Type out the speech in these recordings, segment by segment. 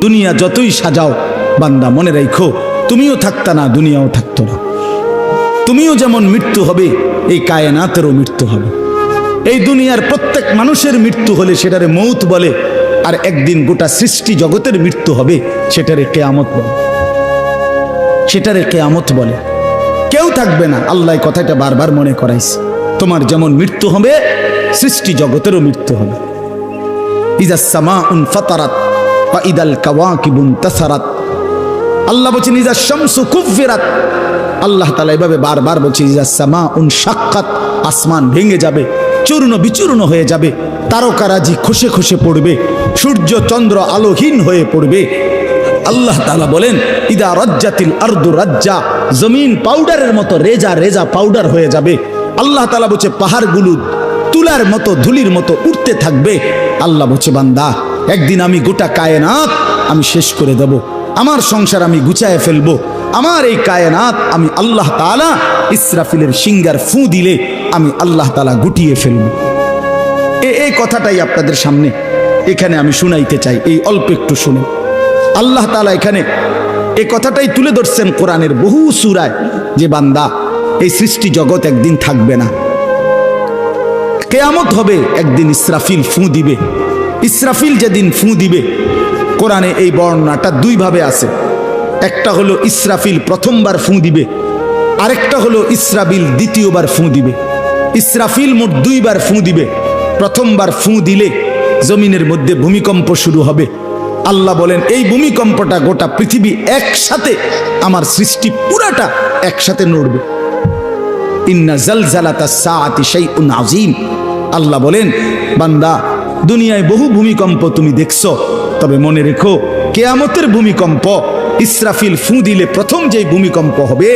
দুনিয়া যতই সাজাও বান্দা মনে রাখো তুমিও থাকতা না, দুনিয়াও থাকতো না। তুমিও যেমন মৃত্যু হবে, এই কায়নাতেরও মৃত্যু হবে। এই দুনিয়ার প্রত্যেক মানুষের মৃত্যু হলে সেটারে মৌত বলে, আর একদিন গোটা সৃষ্টি জগতের মৃত্যু হবে সেটারে কিয়ামত বলে। সেটারে কিয়ামত বলে। কেউ থাকবে না, আল্লাহ কথাটা বারবার মনে করাইছে। তোমার যেমন মৃত্যু হবে, সৃষ্টি জগতেরও মৃত্যু হবে। ইজাস সামাউন ফাতারাত ওয়া ইদাল কাওয়াকিবুন তাসারাত। আল্লাহ বলেছেন ইজাস শামসু কুফিরাত। আল্লাহ তাআলা এভাবে বারবার বলছে ইজাস সামাউন শাক্কাত, আসমান ভেঙে যাবে, চূর্ণ বিচূর্ণ হয়ে যাবে, তারকারাজি খসে খসে পড়বে, সূর্য চন্দ্র আলোহীন হয়ে পড়বে। আল্লাহ তাআলা বলেন ইদা রাজ্জাতিল আরদু রাজ্জা, জমিন পাউডারের মতো রেজা রেজা পাউডার হয়ে যাবে। আল্লাহ তাআলা বলছে পাহাড়গুলো তুলার মতো ধুলির মতো উঠতে থাকবে। আল্লাহ বলছে বান্দা একদিন আমি গোটা কায়নাত আমি শেষ করে দেব, আমার সংসার আমি গুছায় ফেলবো, আমার এই কায়নাত আমি আল্লাহ তাআলা ইসরাফিলের সিঙ্গার ফু দিলে আমি আল্লাহ তাআলা গুটিয়ে ফেলবো। এই কথাটাই আপনাদের সামনে এখানে আমি শুনাইতে চাই, এই অল্প একটু শুনে। আল্লাহ তাআলা এখানে এই কথাটাই তুলে ধরছেন কোরআনের বহু সূরায়, যে বান্দা এই সৃষ্টি জগৎ একদিন থাকবে না, কিয়ামত হবে, একদিন ইসরাফিল ফু দিবে। ইসরাফিল যেদিন ফু দিবে, কোরআনে এই বর্ণনাটা দুই ভাবে আছে। একটা হলো ইসরাফিল প্রথমবার ফু দিবে, আরেকটা হলো ইসরাফিল দ্বিতীয়বার ফু দিবে। ইসরাফিল মোট দুইবার ফু দিবে। প্রথমবার ফু দিলে জমিনের মধ্যে ভূমিকম্প শুরু হবে। আল্লাহ বলেন এই ভূমিকম্পটা গোটা পৃথিবী একসাথে, আমার সৃষ্টি পুরাটা একসাথে নড়বে। ইন্না জালজালাতাস সাআতি শাইউন আযীম। আল্লাহ বলেন বান্দা দুনিয়ায় বহু ভূমিকম্প তুমি দেখছো, তবে মনে রেখো কিয়ামতের ভূমিকম্প, ইসরাফিল ফু দিলে প্রথম যেই ভূমিকম্প হবে,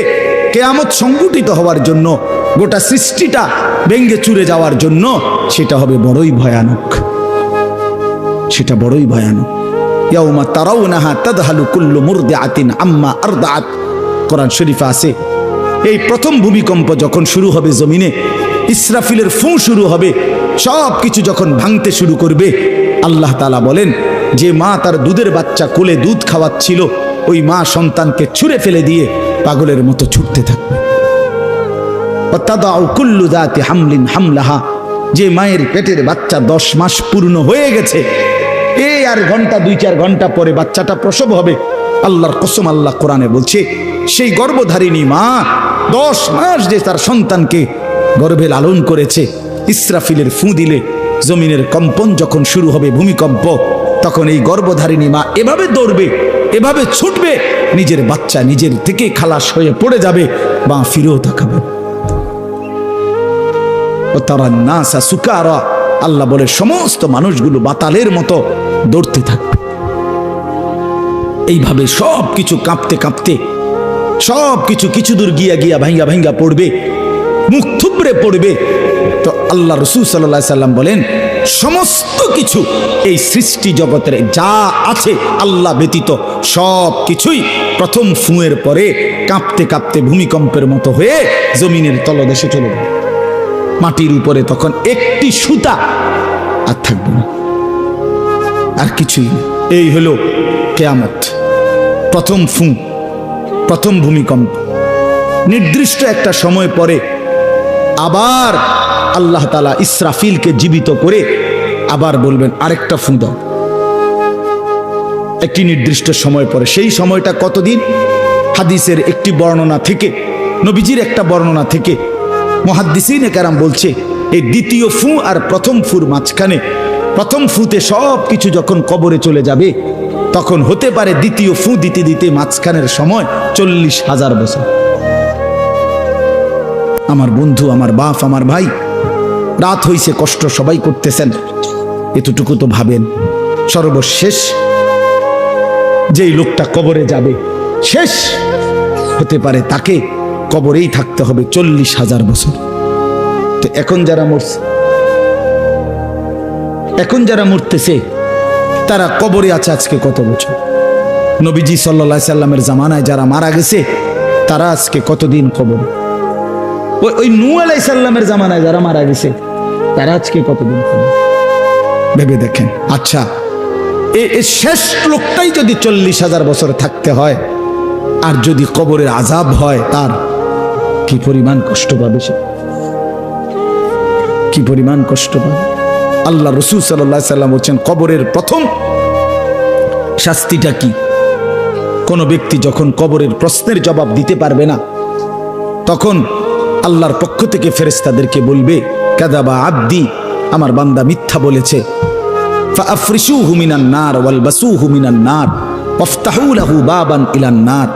কিয়ামত সংঘটিত হওয়ার জন্য, গোটা সৃষ্টিটা ভেঙে চুরে যাওয়ার জন্য, সেটা হবে বড়ই ভয়ানক। সেটা বড়ই ভয়ানক। ইয়াউমা তারাউনাহা তাদহালু কুল্লু মুরদিআতিন আম্মা আরদাআত। কোরআন শরীফে আছে এই প্রথম ভূমিকম্প যখন শুরু হবে জমিনে, ইসরাফিলের ফু শুরু হবে, সব কিছু যখন ভাঙতে শুরু করবে, আল্লাহ তাআলা বলেন যে মা তার দুধের বাচ্চা কোলে দুধ খাওয়াচ্ছিল, ওই মা সন্তানকে ছুঁড়ে ফেলে দিয়ে পাগলের মতো ছুটতে থাকবে। ওয়াতাদাউ কুল্লু যাতি হামলিন হামলাহা, যে মায়ের পেটের বাচ্চা 10 মাস পূর্ণ হয়ে গেছে, এই আর ঘন্টা 2-4 ঘন্টা পরে বাচ্চাটা প্রসব হবে। আল্লাহর কসম, আল্লাহ কোরআনে বলছে সেই গর্ভধারিণী মা 10 মাস যে তার সন্তানকে গর্ভে লালন করেছে, ইসরাফিলের ফু দিলে জমিনের কম্পন যখন শুরু হবে, ভূমিকম্প, তখন এই গর্ভধারিণী মা এভাবে দৌড়বে, এভাবে ছুটবে, নিজের বাচ্চা নিজের থেকে খালাস হয়ে পড়ে যাবে, বা ফিরেও তাকাবে। ও তারা নাসা সুকারা, আল্লাহ বলে সমস্ত মানুষগুলো বাতালের মতো দৌড়তে থাকবে। এইভাবে সব কিছু কাঁপতে কাঁপতে সব কিছু কিছু দূর গিয়া গিয়া ভাঙ্গা ভাঙ্গা পড়বে, মুখ থুবড়ে পড়বে। তো আল্লাহ রাসূল সাল্লাল্লাহু আলাইহি সাল্লাম বলেন সমস্ত কিছু এই সৃষ্টি জগতের যা আছে আল্লাহ ব্যতীত সব কিছুই প্রথম ফুঁয়ের পরে কাঁপতে কাঁপতে ভূমিকম্পের মতো হয়ে জমিনের তলদেশে চলে যাবে। মাটির উপরে তখন একটি সুতা আর থাকবে না, আর কিছুই না। এই হলো কিয়ামত, প্রথম ফু, প্রথম ভূমিকম্প। নির্দিষ্ট একটা সময় পরে আবার আল্লাহ তাআলা ইসরাফিলকে জীবিত করে আবার বলবেন আরেকটা ফু দাও, একটি নির্দিষ্ট সময় পরে। সেই সময়টা কতদিন? হাদিসের একটি বর্ণনা থেকে, নবীজির একটা বর্ণনা থেকে মুহাদ্দিসিনে কেরাম বলছে এই দ্বিতীয় ফু আর প্রথম ফুর মাঝখানে, প্রথম ফুতে সব কিছু যখন কবরে চলে যাবে, তখন হতে পারে দ্বিতীয় ফু দিতে দিতে মাঝখানের সময় 40,000 বছর। আমার বন্ধু, আমার বাপ, আমার ভাই, রাত হইছে, কষ্ট সবাই করতেছেন, এতটুকু তো ভাবেন সর্বশেষ যেই লোকটা কবরে যাবে, শেষ হতে পারে তাকে কবরেই থাকতে হবে 40,000 বছর। তো এখন যারা মরছে, এখন যারা মরতেছে, তারা কবরে আছে আজকে কত বছর? নবীজি সাল্লাল্লাহু আলাইহি সাল্লামের জামানায় যারা মারা গেছে, তারা আজকে কতদিন কবরে? ওই নূহ আলাইহিস সালামের জামানায় যারা মারা গেছে, তারা আজকে কতদিন কবরে? ভেবে দেখেন। আচ্ছা, এই শেষ লোকটাই যদি 40,000 বছর থাকতে হয়, আর যদি কবরের আযাব হয়, তার কি পরিমাণ কষ্ট পাবে সে, কি পরিমাণ কষ্ট পাবে। আল্লাহ রাসূল সাল্লাল্লাহু আলাইহি সাল্লাম বলেন, কবরের প্রথম শাস্তিটা কি? কোন ব্যক্তি যখন কবরের প্রশ্নের জবাব দিতে পারবে না, তখন আল্লাহর পক্ষ থেকে ফেরেশতাদেরকে বলবে, কাযাবা আব্দি, আমার বান্দা মিথ্যা বলেছে। ফাআফরিশুহু মিনান নার ওয়ালবাসুহু মিনান নার ওয়াফতাহু লাহু বাবান ইলান নার।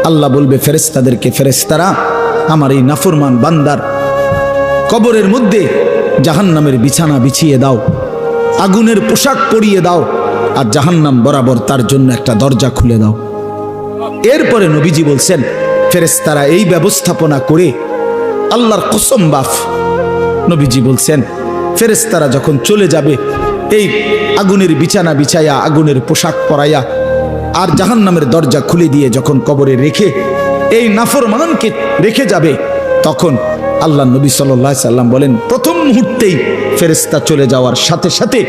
আল্লাহ বলবে ফেরেশতাদেরকে, ফেরেশতারা আমার এই নাফরমান বান্দার কবরের মধ্যে জাহান্নামের বিছানা বিছিয়ে দাও, আগুনের পোশাক পরিয়ে দাও, আর জাহান্নাম বরাবর তার জন্য একটা দরজা খুলে দাও। এরপরে নবীজি বলছেন, ফেরেশতারা এই ব্যবস্থাপনা করে, আল্লাহর কসম বাফ, নবীজি বলছেন ফেরেশতারা যখন চলে যাবে, এই আগুনের বিছানা বিছাইয়া, আগুনের পোশাক পরাইয়া, আর জাহান্নামের দরজা খুলে দিয়ে যখন কবরে রেখে এই নাফরমানকে রেখে যাবে, তখন আল্লাহ নবী সাল্লাল্লাহু আলাইহি সাল্লাম বলেন, প্রথম মুহূর্তেই ফেরেশতা চলে যাওয়ার সাথে সাথে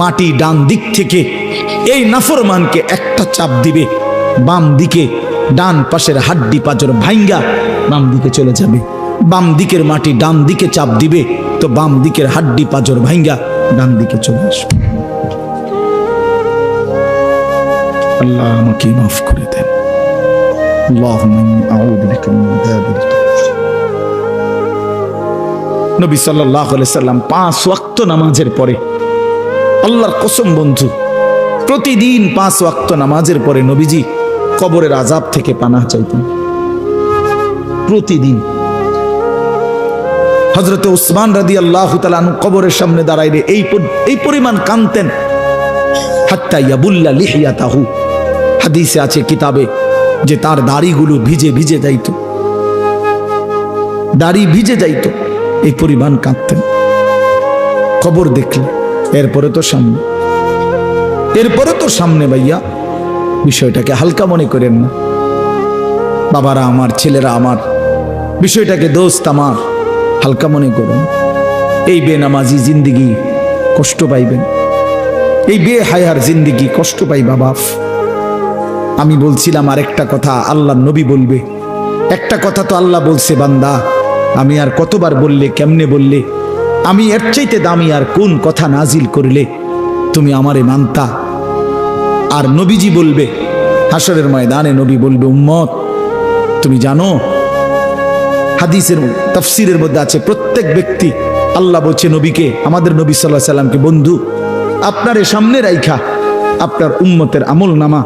মাটি ডান দিক থেকে এই নাফরমানকে একটা চাপ দিবে, বাম দিকে ডান পাশের হাড্ডি পাঁজর ভাঙ্গা বাম দিকে চলে যাবে। বাম দিকের মাটি ডান দিকে চাপ দিবে, তো বাম দিকের হাড্ডি পাঁজর ভাঙ্গা ডান দিকে চলে আসবে। আল্লাহ আমাকে মাফ করে দেন। আল্লাহুম্মা ইন্নী আউযু বিকা মিন আযাবিল কবর। নবী সাল্লাল্লাহু আলাইহি সাল্লাম 5 ওয়াক্ত নামাজের পরে, আল্লাহর কসম বন্ধু, প্রতিদিন 5 ওয়াক্ত নামাজের পরে নবীজি কবরের আযাব থেকে পানাহ চাইতেন। প্রতিদিন হযরত উসমান রাদিয়াল্লাহু তাআলা আনহু কবরের সামনে দাঁড়াইলে এই পরিমাণ কাঁদতেন, হাত্তা ইয়াবুল্লা লিহিয়াতাহু। হাদিসে আছে কিতাবে যে তার দাড়িগুলো ভিজে ভিজে যাইত, দাড়ি ভিজে যাইত, এই পরিমাণ কাঁদতেন কবর দেখলে। এরপরে তো সামনে ভাইয়া, বিষয়টাকে হালকা মনে করেন না। বাবারা আমার, ছেলেরা আমার, বিষয়টাকে দোস্ত আমার, হালকা মনে করুন। এই বেনামাজি জিন্দিগি কষ্ট পাইবেন, এই বেহায়ার জিন্দিগি কষ্ট পাইবা বাপ। আমি বলছিলাম আরেকটা কথা আল্লাহ নবী বলবে, একটা কথা তো আল্লাহ বলছে, বান্দা আমি আর কতবার বললে, কেমনে বললে, আমি এর চাইতে দামি আর কোন কথা নাজিল করলে তুমি আমারে মানতা। আর নবীজি বলবে হাসরের ময়দানে, নবী বলবে, উম্মত তুমি জানো, হাদিসের তাফসীরের মধ্যে আছে, প্রত্যেক ব্যক্তি, আল্লাহ বলছে নবীকে, আমাদের নবী সাল্লাল্লাহু আলাইহি সাল্লামকে, বন্ধু আপনারে সামনে রাইখা আপনার উম্মতের আমল নামা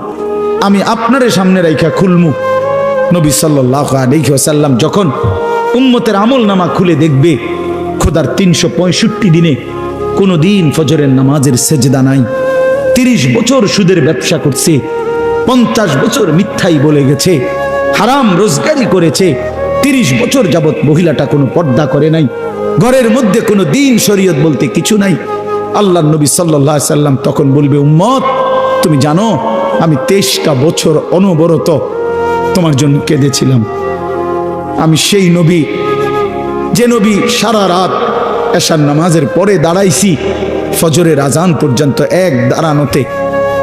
আমি আপনারে সামনে রাইখা খুলমু। নবী সাল্লাল্লাহু আলাইহি ওয়াসাল্লাম যখন উম্মতের আমল নামা খুলে দেখবে, খোদার 365 দিনে কোনো দিন ফজরের নামাজের সেজদা নাই, 30 বছর সুদের ব্যবসা করছে, 50 বছর মিথ্যাই বলে গেছে, হারাম রোজগারি করেছে, 30 বছর যাবত মহিলাটা কোনো পর্দা করে নাই, ঘরের মধ্যে কোনো দিন শরীয়ত বলতে কিছু নাই। আল্লাহ নবী সাল্লাল্লাহু আলাইহি সাল্লাম তখন বলবে, উম্মত তুমি জানো আমি 23টা বছর অনবরত তোমার জন্য কেঁদেছিলাম। আমি সেই নবী, যে নবী সারা রাত এশার নামাজের পরে দাঁড়াইছি ফজরের আজান পর্যন্ত, এক দাঁড়ানোতে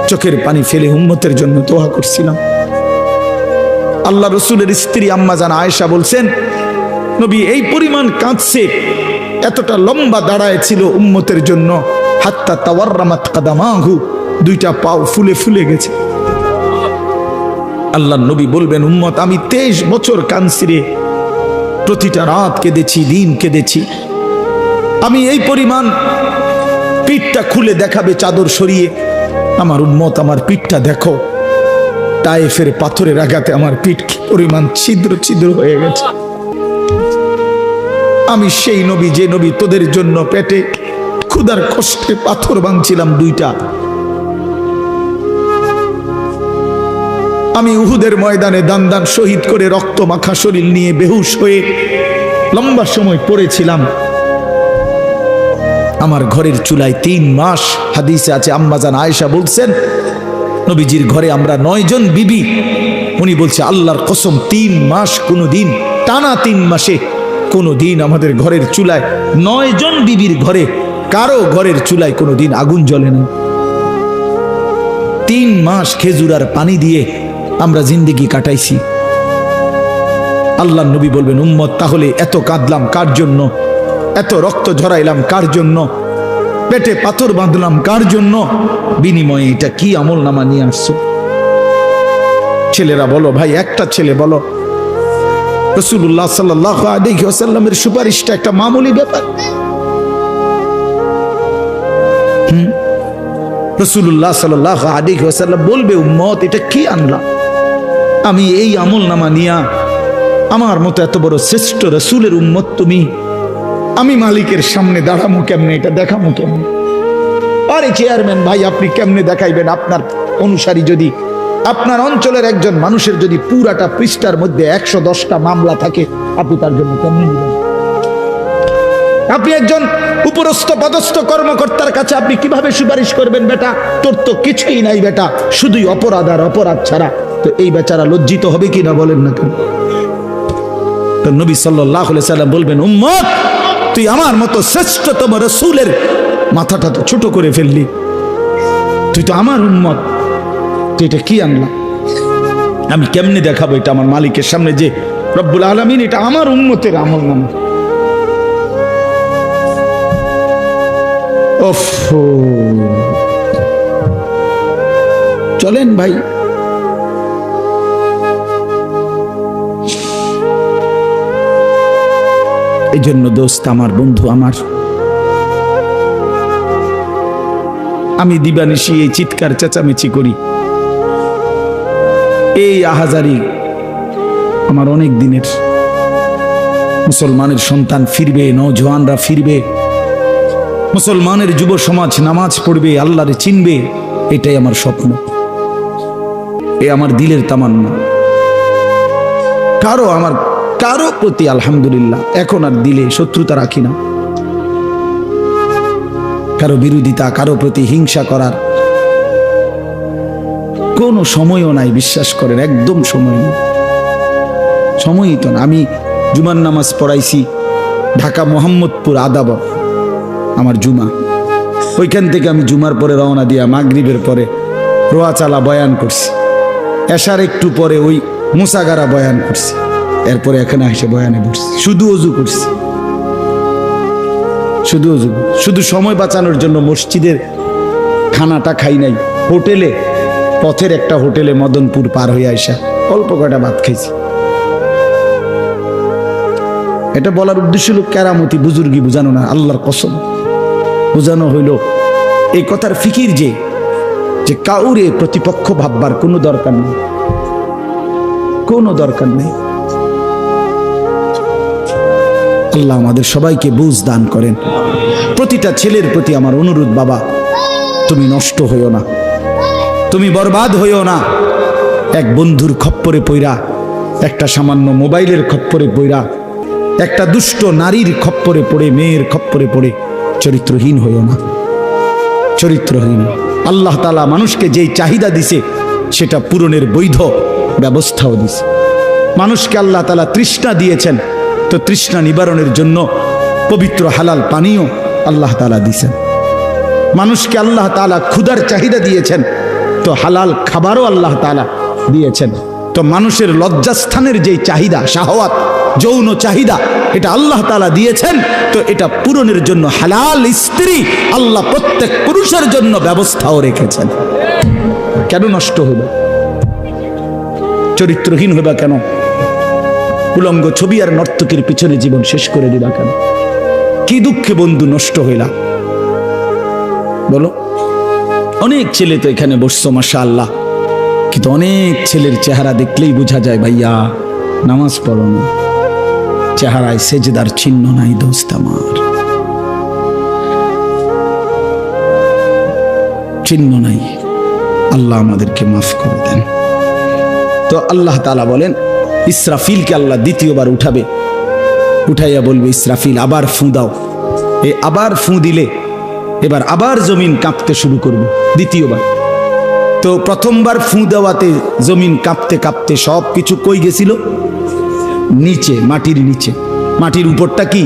চোখের পানি ফেলে উম্মতের জন্য দোয়া করছিলাম। আল্লাহ রসুলের স্ত্রী আম্মা জান আয়েশা বলছেন, নবী এই পরিমাণ কাঁদছে, এতটা লম্বা দাঁড়ায় ছিল উম্মতের জন্য, হাত্তা তাওয়াররামাত কাদামাহু, 2টা পাও ফুলে ফুলে গেছে। আল্লাহ নবী বলবেন, উম্মত আমি 23 বছর কাঁদছি রে, প্রতিটা রাত কেঁদেছি, দিন কেঁদেছি। আমি এই পরিমাণ, পিঠটা খুলে দেখাবে চাদর সরিয়ে, আমার উম্মত আমার পিঠটা দেখো, তায়েফের পাথরের আঘাতে আমার পিঠ কি পরিমাণ ছিদ্র ছিদ্র হয়ে গেছে। আমি সেই নবী, যে নবী তোদের জন্য পেটে ক্ষুধার কষ্টে পাথর ভাঙছিলাম 2টা। আমি উহুদের ময়দানে দান দান শহীদ করে রক্ত মাখা শরীর নিয়ে বেহুশ হয়ে লম্বা সময় পড়েছিলাম। আমার ঘরের চুলায় 3 মাস, হাদিসে আছে আম্মা জান আয়েশা বলছেন, নবীজির ঘরে আমরা 9 জন বিবি, উনি বলছে আল্লাহর কসম 3 মাস, কোনো দিন টানা 3 মাসে কোনো দিন আমাদের ঘরের চুলায়, 9 জন বিবির ঘরে কারো ঘরের চুলায় কোনো দিন আগুন জ্বলে না। 3 মাস খেজুর আর পানি দিয়ে আমরা জিন্দেগি কাটাইছি। আল্লাহর নবী বলবেন, উম্মত তাহলে এত কাঁদলাম কার জন্য, এত রক্ত ঝরাইলাম কার জন্য, পেটে পাথর বাঁধলাম কার জন্য, বিনিময়ে এটা কি আমল নামা নিয়ে আসছো? ছেলেরা বলো ভাই, একটা ছেলে বলো, রাসূলুল্লাহ সাল্লাল্লাহু আলাইহি ওয়াসাল্লামের সুপারিশটা একটা মামুলি ব্যাপার। রাসূলুল্লাহ সাল্লাল্লাহু আলাইহি ওয়াসাল্লাম বলবে, উম্মত এটা কি আনলা? আমি এই আমল নামা নিয়া আমার মতো এত বড় শ্রেষ্ঠ রাসূলের উম্মত তুমি, আমি মালিকের সামনে দাঁড়ামু কেমনে, এটা দেখামু কেমনে? আরে চেয়ারম্যান ভাই, আপনি কেমনে দেখাইবেন? আপনার অনুসারী যদি, আপনার অঞ্চলের একজন মানুষের যদি পুরাটা পৃষ্ঠার মধ্যে 110টা মামলা থাকে, আপনি তার জন্য কেমনে নেবেন? আপনি একজন উপরস্থ পদস্থ কর্মকর্তার কাছে আপনি কিভাবে সুপারিশ করবেন? বেটা তোর তো কিছুই নাই বেটা, শুধুই অপরাধ আর অপরাধ ছাড়া। তো এই বেচারা লজ্জিত হবে কিনা বলেন না কেন? তো নবী সাল্লাল্লাহু আলাইহি সাল্লাম বলবেন, উম্মত তুই আমার মতো শ্রেষ্ঠতম রাসূলের মাথাটা তো ছোট করে ফেললি, তুই তো আমার উম্মত, তুই এটা কি আনলা? আমি কেমনে দেখাবো এটা আমার মালিকের সামনে যে রব্বুল আলামিন এটা আমার উম্মতের আমল নামা? চলেন ভাই, এই জন্য দোস্ত আমার, বন্ধু আমার, আমি দিবানিশি এই চিৎকার চেঁচামেচি করি, এই আহাজারি আমার অনেক দিনের। মুসলমানের সন্তান ফিরবে, নওজওয়ানরা ফিরবে, মুসলমানের যুব সমাজ নামাজ পড়বে, আল্লাহরে চিনবে, এটাই আমার স্বপ্ন, এ আমার দিলের তামান্না। কারো প্রতি আলহামদুলিল্লাহ এখন আর দিলে শত্রুতা রাখি না, কারো বিরোধিতা, কারো প্রতি হিংসা করার কোনো সময়ও নাই, বিশ্বাস করেন, একদম সময় নেই, সময়ই তো না। আমি জুমার নামাজ পড়াইছি ঢাকা মোহাম্মদপুর আদাবর, আমার জুমা, ওইখান থেকে আমি জুমার পরে রওনা দিয়া মাগরিবের পরে রোয়াচালা বয়ান করছি, এশার একটু পরে ওই মুসাগারা বয়ান করছি, এরপরে এখানে এসে বয়ানে বসছি, শুধু অজু করছি, শুধু অজু, শুধু সময় বাঁচানোর জন্য মসজিদের খানাটা খাই নাই, হোটেলে, পথের একটা হোটেলে মদনপুর পার হয়ে আইসা অল্প কয়টা ভাত খাইছি। এটা বলার উদ্দেশ্য হলো কেরামতি বুজুর্গি বুঝানো না, আল্লাহর কসম বুঝানো হইল এই কথার ফিকির যে কাউরে প্রতিপক্ষ ভাববার কোনো দরকার নেই, কোনো দরকার নেই। আল্লাহ আমাদের সবাইকে বুঝ দান করেন। প্রতিটা ছেলের প্রতি আমার অনুরোধ, বাবা তুমি নষ্ট হইও না, তুমি বরবাদ হইও না। এক বন্ধুর খপ্পরে পইরা, একটা সামান্য মোবাইলের খপ্পরে পইরা, একটা দুষ্ট নারীর খপ্পরে পড়ে, মেয়ের খপ্পরে পড়ে চরিত্রহীন হইও না, চরিত্রহীন। আল্লাহ তাআলা মানুষকে যেই চাহিদা দিছে সেটা পূরণের বৈধ ব্যবস্থাও দিছে। মানুষকে আল্লাহ তাআলা তৃষ্ণা দিয়েছেন, তো তৃষ্ণা নিবারণের জন্য পবিত্র হালাল পানীয় আল্লাহ তাআলা দিয়েছেন। মানুষকে আল্লাহ তাআলা ক্ষুধার চাহিদা দিয়েছেন, তো হালাল খাবারও আল্লাহ তাআলা দিয়েছেন। তো মানুষের লজ্জাস্থানের যেই চাহিদা, শাহওয়াত, যৌন চাহিদা, এটা আল্লাহ তাআলা দিয়েছেন, তো এটা পূরণের জন্য হালাল স্ত্রী আল্লাহ প্রত্যেক পুরুষের জন্য ব্যবস্থাও রেখেছেন। কেন নষ্ট হইবে? চরিত্রহীন হইবা কেন? উলঙ্গ ছবি আর নর্তকীর পিছনে জীবন শেষ করে দিবা কেন? কি দুঃখে বন্ধু নষ্ট হইলা বলো? অনেক ছেলে তো এখানে বসছো মাশাআল্লাহ, কিন্তু অনেক ছেলের চেহারা দেখলেই বোঝা যায় ভাইয়া নামাজ পড়ো না, চেহারায় সেজদার চিহ্ন নাই দোস্ত আমার, চিহ্ন নাই। আল্লাহ আমাদেরকে মাফ করে দেন। তো আল্লাহ তাআলা বলেন ইসরাফিলকে আল্লাহ দ্বিতীয়বার উঠাবে, উঠাইয়া বলবে ইসরাফিল আবার ফুঁ দাও। এ আবার ফুঁ দিলে এবার আবার জমিন কাঁপতে শুরু করবে দ্বিতীয়বার। তো প্রথমবার ফুঁ দেওয়াতে জমিন কাঁপতে কাঁপতে সব কিছু কই গেছিল? নিচে, মাটির নিচে। মাটির উপরটা কি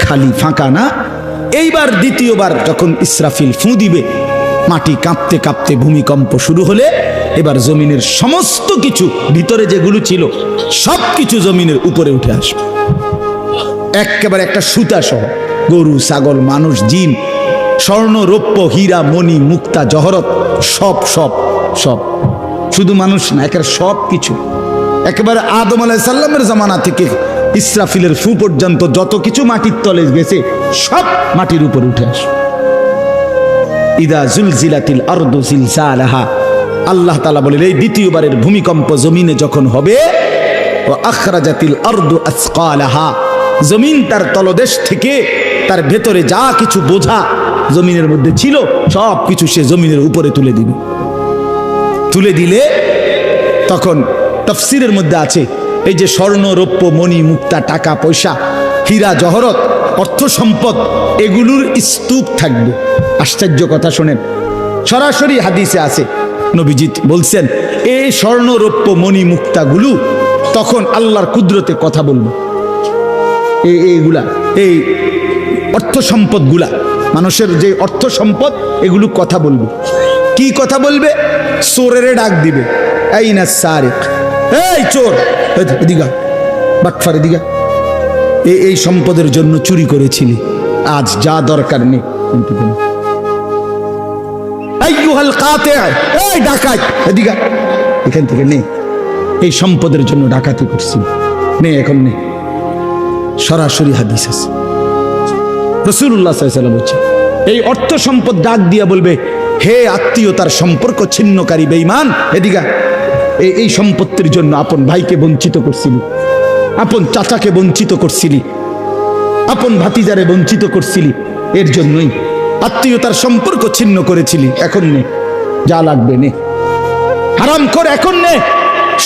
খালি, ফাঁকা না? এইবার দ্বিতীয়বার যখন ইসরাফিল ফুঁ দিবে, মাটি কাঁপতে কাঁপতে ভূমিকম্প শুরু হলে এবার জমিনের সমস্ত কিছু ভিতরে যেগুলো ছিল সব কিছু জমিনের উপরে উঠে আসবে, একেবারে একটা সুতা সহ। গরু, ছাগল, মানুষ, জিন, স্বর্ণ, রৌপ্য, হীরা, মণি, মুক্তা, জহরত, সব সব সব, শুধু মানুষ না, একেবারে সব কিছু, একেবারে আদম আলাইহিস সালামের জামানা থেকে ইসরাফিলের ফু পর্যন্ত যত কিছু মাটির তলে গেছে সব মাটির উপর উঠে আসে। ইদা জুলজিলাতিল আরদু জিলজালাহা, আল্লাহ তাআলা বলেন এই দ্বিতীয়বারের ভূমিকম্প জমিনে যখন হবে, ওয়া আখরাজাতিল আরদু আসকালাহা, জমিন তার তলদেশ থেকে তার ভেতরে যা কিছু বোঝা জমিনের মধ্যে ছিল সব কিছু সে জমিনের উপরে তুলে দিবে। তুলে দিলে তখন তাফসীরের মধ্যে আছে এই যে স্বর্ণ, রৌপ্য, মণি, মুক্তা, টাকা পয়সা, হীরা, জহরত, অর্থ সম্পদ, এগুলোর স্তূপ থাকবে। আশ্চর্য কথা শোনেন, সরাসরি হাদিসে আছে, নবীজি বলছেন এই স্বর্ণ, রৌপ্য, মণি, মুক্তাগুলো তখন আল্লাহর কুদরতে কথা বলবে। এইগুলা, এই অর্থ সম্পদগুলা, মানুষের যে অর্থ সম্পদ, এগুলো কথা বলবে। কি কথা বলবে? চোরেরে ডাক দিবে, আইনা সারিক, এই চোর, এদিকে বাটফার, এদিকে এই সম্পদের জন্য চুরি করেছিলি, আজ যা দরকার নেই। আইয়ুহাল কাতি, এই ডাকাত, এদিকে, এখান থেকে নে, এই সম্পদের জন্য ডাকাতি করছি, নে এখন নে। সরাসরি হাদিস আছে, রাসূলুল্লাহ সাল্লাল্লাহু আলাইহি ওয়াসাল্লাম বলছেন এই অর্থ সম্পদ ডাক দিয়া বলবে, হে আত্মীয়তার সম্পর্ক ছিন্নকারী বেঈমান, এদিকে, এই সম্পত্তির জন্য আপন ভাইকে বঞ্চিত করছিলি, আপন চাচাকে বঞ্চিত করছিলি, আপন ভাতিজারে বঞ্চিত করছিলি, এর জন্যই আত্মীয়তার সম্পর্ক ছিন্ন করেছিলি, এখন নে, যা লাগবে নে, হারাম কর এখন নে,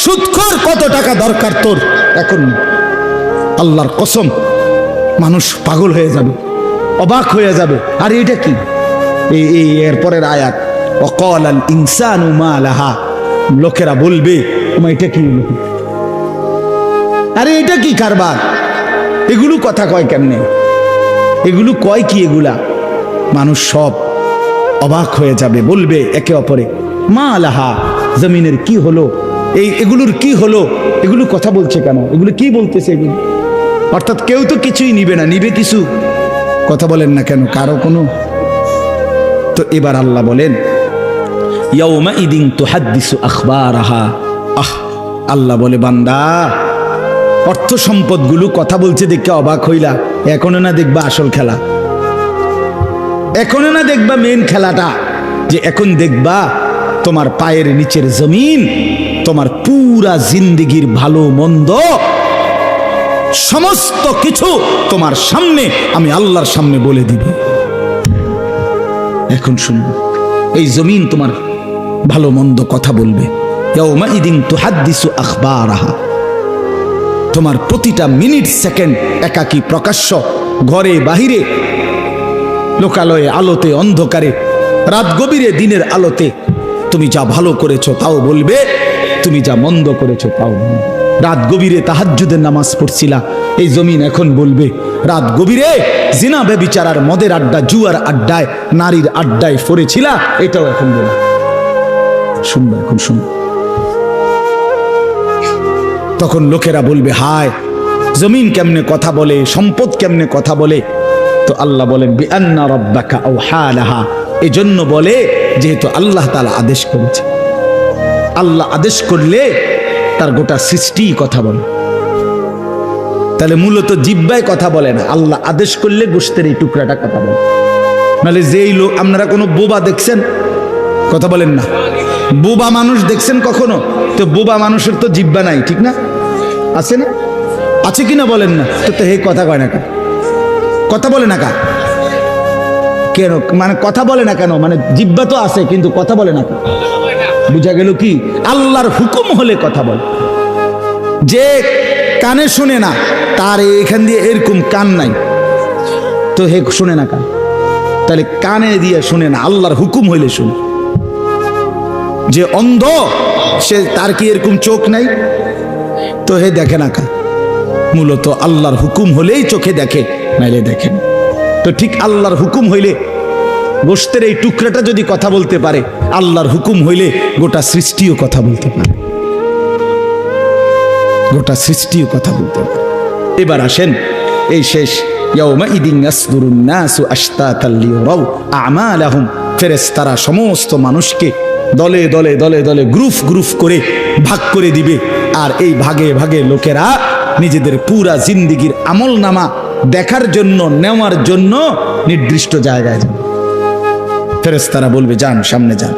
সুদখোর কত টাকা দরকার তোর এখন নে। আল্লাহর কসম, মানুষ পাগল হয়ে যাবে, অবাক হয়ে যাবে। আর এটা কি? এই এরপরের আয়াত, ওয়াকালাল ইনসানু মা লাহা, লোকেরা বলবে এটা কি? আরে এটা কি কারবার? এগুলো কথা কয় কেমনে? এগুলো কয় কি? এগুলা মানুষ সব অবাক হয়ে যাবে, বলবে একে অপরে, মা লাহা, জমিনের কি হলো, এগুলোর কি হলো, এগুলো কথা বলছে কেন, এগুলো কি বলতেছে এগুলো? অর্থাৎ কেউ তো কিছুই নিবে না, নিবে কিছু, কথা বলেন না কেন কারো কোনো। তো এবার আল্লাহ বলেন ইয়াউমা ইদিন তুহাদ্দিসু আখবারাহা, আল্লাহ বলে বান্দা অর্থ সম্পদগুলো কথা বলছে দেখে অবাক হইলা, এখনো না দেখবা আসল খেলা, এখনো না দেখবা মেন খেলাটা, যে এখন দেখবা তোমার পায়ের নিচের জমিন, তোমার পুরা জিন্দেগির ভালো মন্দ সমস্ত কিছু তোমার সামনে আমি আল্লাহর সামনে বলে দিব। এখন শুনবো, এই জমিন তোমার ভালো মন্দ কথা বলবে। ইয়াউমা ইদিন তুহাদ্দিসু আখবারাহা, তোমার প্রতিটা মিনিট সেকেন্ড একাকী প্রকাশ্য, ঘরে বাহিরে, লোকালয়ে, আলোতে, অন্ধকারে, রাত গভীরে, দিনের আলোতে, তুমি যা ভালো করেছো তাও বলবে, তুমি যা মন্দ করেছো তাও বলবে। রাত গভীরে তাহাজ্জুদের নামাজ পড়ছিলা, এই জমিন এখন বলবে রাত গভীরে জিনা ব্যভিচার আর মদের আড্ডা, জুয়ার আড্ডায়, নারীর আড্ডায় পড়েছিলা, এটাও এখন বলবে। শুনবে, এখন শুনবে। তখন লোকেরা বলবে হায়, জমিন কেমনে কথা বলে, সম্পদ কেমনে কথা বলে। তো আল্লাহ বলেন বিআন্না রাব্বাকা আওহা লাহা, এজন্য বলে যেহেতু আল্লাহ তাআলা আদেশ করেছে। আল্লাহ আদেশ করলে তার গোটা সৃষ্টি কথা বলে। তাহলে মূলত জিহ্বায় কথা বলে না, আল্লাহ আদেশ করলে গোশতের এই টুকরাটা কথা বলে। নাহলে যেই লোক, আপনারা কোনো বোবা দেখছেন? কথা বলেন না। বোবা মানুষ দেখছেন কখনো? তো বোবা মানুষের তো জিহ্বা নাই, ঠিক না? আছে না? আছে কিনা বলেন না? তো হে কথা কয় না কা, কথা বলে না কা কেন? মানে কথা বলে না কেন? মানে জিহ্বা তো আছে কিন্তু কথা বলে না কা। বুঝা গেল কি? আল্লাহর হুকুম হলে কথা বলে। যে কানে শুনে না, তার এখান দিয়ে এরকম কান নাই, তো হে শুনে না কান। তাহলে কানে দিয়ে শুনে না, আল্লাহর হুকুম হইলে শুনে। যে অন্ধ, সে তার কি এরকম চোখ নাই, তো হে দেখে না কান। মূলত আল্লাহর হুকুম হলেই চোখে দেখে, নাইলে দেখেন। তো ঠিক আল্লাহর হুকুম হইলে গোশতের এই টুকরাটা যদি কথা বলতে পারে, আল্লাহর হুকুম হইলে গোটা সৃষ্টিও কথা বলতে পারে, গোটা সৃষ্টিও কথা বলতে পারে। এবার আসেন এই শেষ ইয়াউমাইদিন ইয়াসদুরুন নাসু আশতাতাল লিয়ারাউ আমালাহুম, ফেরেশতারা সমস্ত মানুষকে দলে দলে দলে দলে গ্রুপ গ্রুপ করে ভাগ করে দিবে। আর এই ভাগে ভাগে লোকেরা নিজেদের পুরা জিন্দেগির আমলনামা দেখার জন্য, নেওয়ার জন্য নির্দিষ্ট জায়গায় যাবে। ফেরেশতারা বলবে যান, সামনে যান।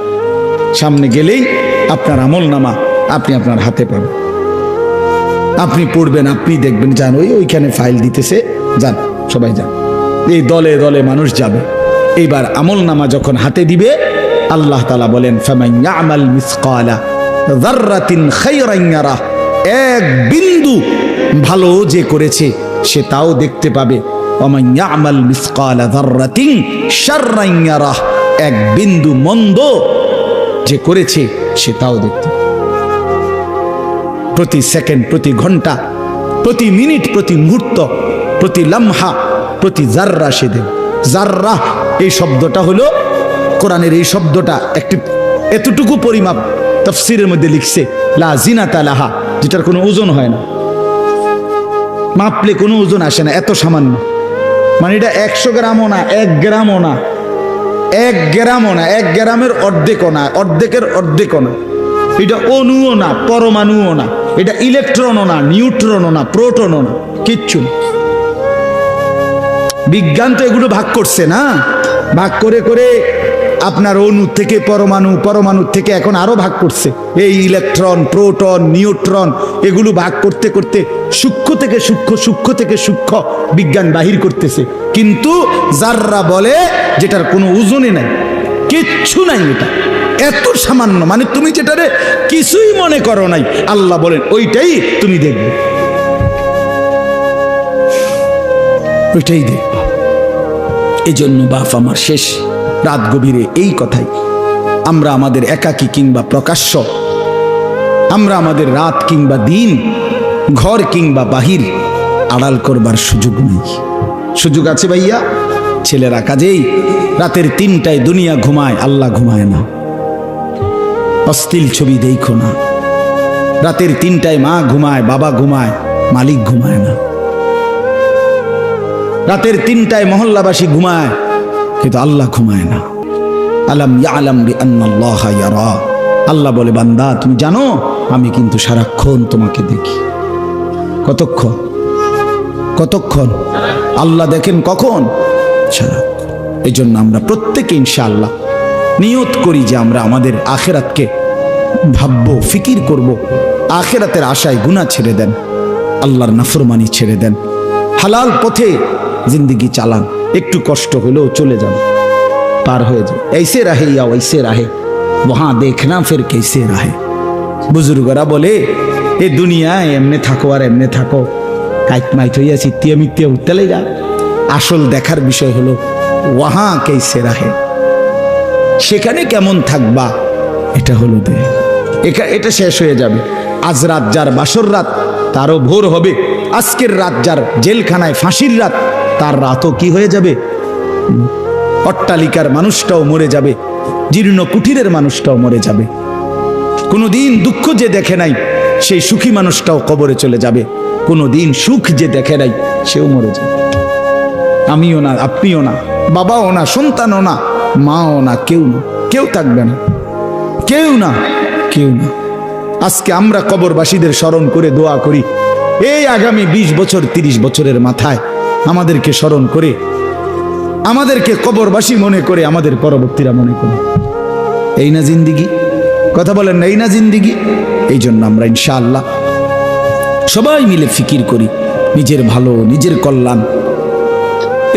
সামনে গেলেই আপনার আমলনামা আপনি আপনার হাতে পাবেন, আপনি পড়বেন, আপনি দেখবেন, যান ওইখানে ফাইল দিতেছে, যান সবাই যান। এই দলে দলে মানুষ যাবে। এইবার আমলনামা যখন হাতে দিবে, আল্লাহ তাআলা বলেন ফামান ইয়ামাল মিসকালা যাররাতিন খায়রান ইয়ারা, এক বিন্দু ভালো যে করেছে সে তাও দেখতে পাবে। ওয়ামান ইয়ামাল মিসকালা যাররাতিন শাররান ইয়ারা, এক বিন্দু মন্দ যে করেছে সে তাও দেখতে পাবে। প্রতি সেকেন্ড, প্রতি ঘন্টা, প্রতি মিনিট, প্রতি মুহূর্ত, প্রতি লামহা, প্রতি জাররা সে দেবে। জাররা এই শব্দটা হলো কোরআনের, এই শব্দটা একটি এতটুকু পরিমাপ তাফসীরের মধ্যে লিখছে লা জিনাতা লাহা, যেটার কোনো ওজন হয় না, মাপলে কোনো ওজন আসে না, এত সামান্য। মানে এটা 100 গ্রামও না, 1 গ্রামও না, 1 গ্রামও না, 1 গ্রামের অর্ধেকও না, অর্ধেকের অর্ধেকও না। এটা অণুও না, পরমাণুও না, এটা ইলেকট্রনও না, নিউট্রনও না, প্রোটনও না, কিচ্ছু না। বিজ্ঞান তো এগুলো ভাগ করছে না, ভাগ করে করে আপনার অণু থেকে পরমাণু, পরমাণু থেকে এখন আরো ভাগ করছে। এই ইলেকট্রন, প্রোটন, নিউট্রন এগুলো ভাগ করতে করতে সূক্ষ্ম থেকে সূক্ষ্ম, সূক্ষ্ম থেকে সূক্ষ্ম বিজ্ঞান বাহির করতেছে। কিন্তু জাররা বলে যেটার কোনো ওজনই নাই, কিচ্ছু নাই, এটা এত সামান্য। মানে তুমি যেটারে কিছুই মনে করো নাই, আল্লাহ বলেন ওইটাই তুমি দেখবে, ওইটাই দেখবে। এই জন্য বাপ আমার শেষ রাত গভীরে এই কথাই, আমরা আমাদের একাকী কিংবা প্রকাশ্য, আমরা আমাদের রাত কিংবা দিন, ঘর কিংবা বাহির আড়াল করবার সুযোগ নেই। সুযোগ আছে ভাইয়া? ছেলেরা কাজেই রাতের 3টায় দুনিয়া ঘুমায়, আল্লাহ ঘুমায় না। অশ্লীল ছবি দেখো না। রাতের 3টায় মা ঘুমায়, বাবা ঘুমায়, মালিক ঘুমায় না। রাতের 3টায় মহল্লাবাসী ঘুমায়, কিন্তু আল্লাহ ঘুমায় না। আলাম ইয়ালাম বিআন্নাল্লাহা ইয়ারা, আল্লাহ বলে বান্দা তুমি জানো আমি কিন্তু সারাক্ষণ তোমাকে দেখি। কতক্ষণ? কতক্ষণ? আল্লাহ দেখেন কখন? সারাক্ষণ। এই জন্য আমরা প্রত্যেকে ইনশাআল্লাহ নিয়ত করি যে আমরা আমাদের আখিরাতকে ভাববো, ফিকির করব। আখিরাতের আশায় গুনাহ ছেড়ে দেন, আল্লাহর নাফরমানি ছেড়ে দেন, হালাল পথে জিন্দেগি চালান। একটু কষ্ট হলেও চলে যান, পার হয়ে যান। ऐसे रहे या वैसे रहे वहां देखना फिर कैसे रहे। বুজুর্গরা বলে এ দুনিয়ায় এমনে থাকো আর এমনে থাকো, কাইট মাইট হইয়া চিত্তিয়া মিত্তিয়া উঠতে লাগা। আসল দেখার বিষয় হলো ওয়াহা কেসে রাহে, সেখানে কেমন থাকবা, এটা হলো দে। এটা শেষ হয়ে যাবে। আজ রাত যার বাসর রাত, তারও ভোর হবে। আজকের রাত যার জেলখানায় ফাঁসির রাত, তার রাতও কি হয়ে যাবে। অট্টালিকার মানুষটাও মরে যাবে, জীর্ণ কুঠিরের মানুষটাও মরে যাবে। কোনোদিন দুঃখ যে দেখে নাই সেই সুখী মানুষটাও কবরে চলে যাবে। কোনোদিন সুখ যে দেখে নাই সেও মরে যাবে। আমিও না, আপনিও না, বাবাও না, সন্তানও না, মাও না, কেউ না, কেউ থাকবে না, কেউ না, কেউ না। আজকে আমরা কবরবাসীদের স্মরণ করে দোয়া করি, এই আগামী 20 বছর 30 বছরের মাথায় আমাদেরকে স্মরণ করে, আমাদেরকে কবরবাসী মনে করে, আমাদের পরবর্তীরা মনে করে। এই না জিন্দিগি? কথা বলেন না, এই না জিন্দিগি? এই জন্য আমরা ইনশাআল্লাহ সবাই মিলে ফিকির করি নিজের ভালো, নিজের কল্যাণ।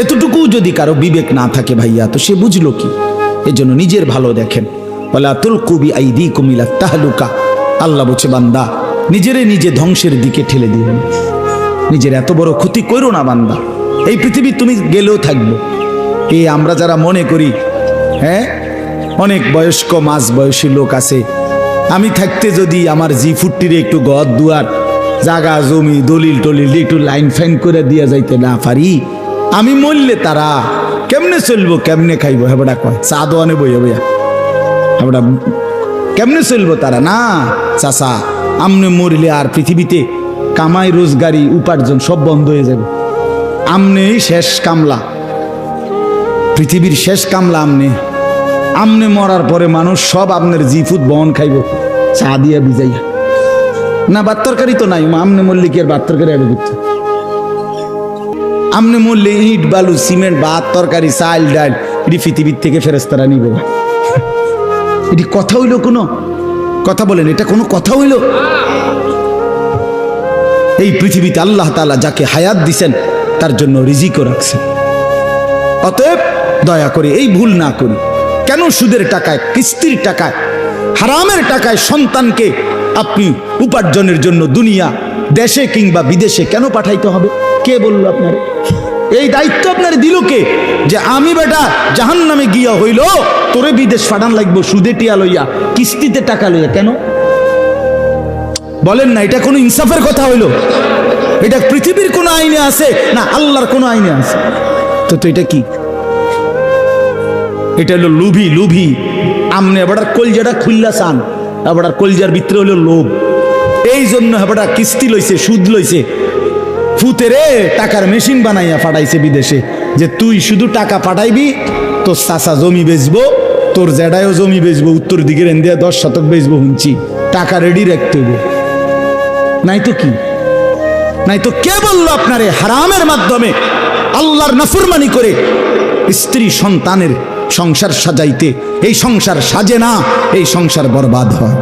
এতটুকু যদি কারো বিবেক না থাকে ভাইয়া, তো সে বুঝলো কি? এই জন্য নিজের ভালো দেখেন। ওয়ালা তুলকু বিআইদিকুম ইলা তাহলুকা, আল্লাহ বলছে বান্দা নিজেরে নিজে ধ্বংসের দিকে ঠেলে দিও না, নিজের এত বড় ক্ষতি করো না বান্দা। এই পৃথিবী তুমি গেলেও থাকবে। এই আমরা যারা মনে করি, হ্যাঁ অনেক বয়স্ক মাঝ বয়সী লোক আছে, আমি থাকতে যদি আমার জি40 একটু ঘর দুয়ার জাগা জমি দলিল টলিল একটু লাইন ফাইন করে দিয়া যাইতে না পারি, আমি মরলে তারা কেমনে চলবো কেমনে খাইবো হেবড়া কয় চা দোয়ানে বইয়া বইয়া হেবড়া কেমনে চলবো তারা না চাচা আমনে মরিলে আর পৃথিবীতে কামাই রোজগারি উপার্জন সব বন্ধ হয়ে যাবে আমনেই শেষ কামলা পৃথিবীর শেষ কামলা আমনে মরার পরে মানুষ সব আপনার জিফুত বহন খাইব চা দিয়া বিজাইয়া না ভাত তরকারি তো নাই আমনে মরলে কি আর ভাত তরকারি আগে করতে আমনে মরলে ইট বালু সিমেন্ট ভাত তরকারি চাল ডাল এটি পৃথিবীর থেকে ফেরেস্তারা নিবে এটি কথা হইল কোনো কথা বলেন এটা কোনো কথা হইল এই পৃথিবীতে আল্লাহ তাআলা যাকে হায়াত দিছেন তার জন্য রিজিকও রাখছেন অতএব দয়া করে এই ভুল না করি কেন সুদের টাকায় কিস্তির টাকায় হারামের টাকায় সন্তানকে আপনি উপার্জনের জন্য দুনিয়া দেশে কিংবা বিদেশে কেন পাঠাইতে হবে কে বলল আপনার এই দায়িত্ব আপনার দিল কে যে আমি বেটা জাহান্নামে গিয়া হইল তোরে বিদেশ পাঠান লাগবো সুদে টিয়া লইয়া কিস্তিতে টাকা লইয়া কেন বলেন না এটা কোনো ইনসাফের কথা হইল এটা পৃথিবীর কোন আইনে আছে না আল্লাহর কোন আইনে আছে তো এটা কি এটা হলো লুভি আমনে আবার কলজাটা খুললা চান আবার কলজার ভিতরে হলো লোভ এই জন্য আবার কিস্তি লইছে সুদ লইছে ফুতেরে টাকার মেশিন বানাইয়া পাঠাইছে বিদেশে যে তুই শুধু টাকা পাঠাইবি তোর চাচা জমি বেচবো তোর জেডায়ও জমি বেচবো উত্তর দিকের এন্দিয়া 10 শতক বেচবো হুঁচি টাকা রেডি রাখতে হবে নাই তো কি নাই তো কে বললো আপনারে হারামের মাধ্যমে আল্লাহর নাফরমানি করে স্ত্রী সন্তানের সংসার সাজাইতে এই সংসার সাজে না এই সংসার বরবাদ হয়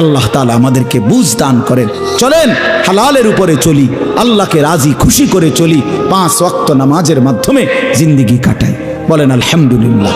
আল্লাহ তাআলা আমাদেরকে বুঝ দান করেন চলেন হালালের উপরে চলি আল্লাহকে রাজি খুশি করে চলি 5 ওয়াক্ত নামাজের মাধ্যমে জিন্দেগি কাটাই বলেন আলহামদুলিল্লাহ